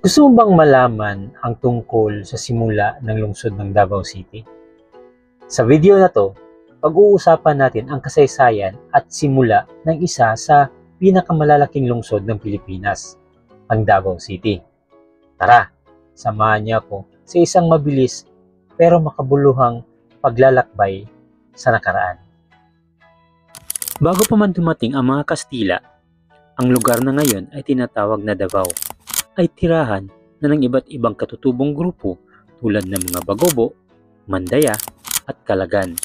Gusto mo bang malaman ang tungkol sa simula ng lungsod ng Davao City? Sa video na to, pag-uusapan natin ang kasaysayan at simula ng isa sa pinakamalalaking lungsod ng Pilipinas, ang Davao City. Tara, samahan niyo ako sa isang mabilis pero makabuluhang paglalakbay sa nakaraan. Bago pa man dumating ang mga Kastila, ang lugar na ngayon ay tinatawag na Davao ay tirahan na ng iba't ibang katutubong grupo tulad ng mga Bagobo, Mandaya at Kalagan.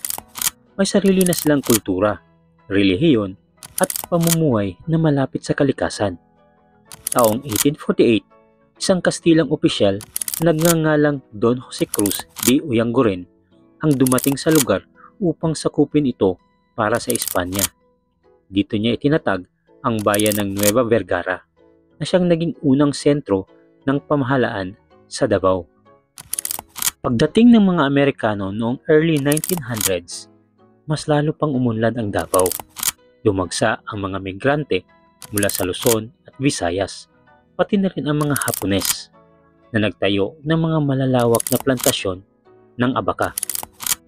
May sarili na silang kultura, relihiyon at pamumuhay na malapit sa kalikasan. Taong 1848, isang Kastilang opisyal na nagngangalang Don Jose Cruz de Uyangoren ang dumating sa lugar upang sakupin ito para sa Espanya. Dito niya itinatag ang bayan ng Nueva Vergara na siyang naging unang sentro ng pamahalaan sa Davao. Pagdating ng mga Amerikano noong early 1900s, mas lalo pang umunlad ang Davao. Dumagsa ang mga migrante mula sa Luzon at Visayas, pati na rin ang mga Hapones na nagtayo ng mga malalawak na plantasyon ng abaka.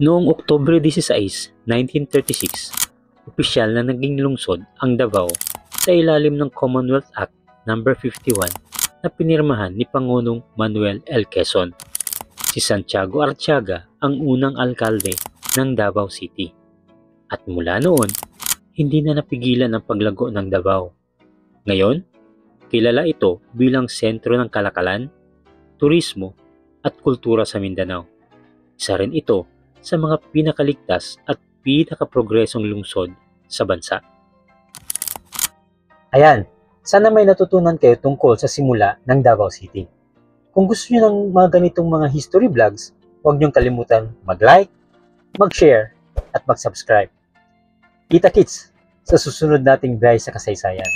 Noong Oktubre 16, 1936, opisyal na naging lungsod ang Davao sa ilalim ng Commonwealth Act No. 51 na pinirmahan ni Pangulong Manuel L. Quezon. Si Santiago Arteaga ang unang alkalde ng Davao City. At mula noon, hindi na napigilan ang paglago ng Davao. Ngayon, kilala ito bilang sentro ng kalakalan, turismo at kultura sa Mindanao. Isa rin ito sa mga pinakaligtas at pinakaprogresong lungsod sa bansa. Ayan, sana may natutunan kayo tungkol sa simula ng Davao City. Kung gusto niyo ng mga ganitong mga history vlogs, huwag niyong kalimutan mag-like, mag-share, at mag-subscribe. Kita-kits sa susunod nating biyahe sa kasaysayan.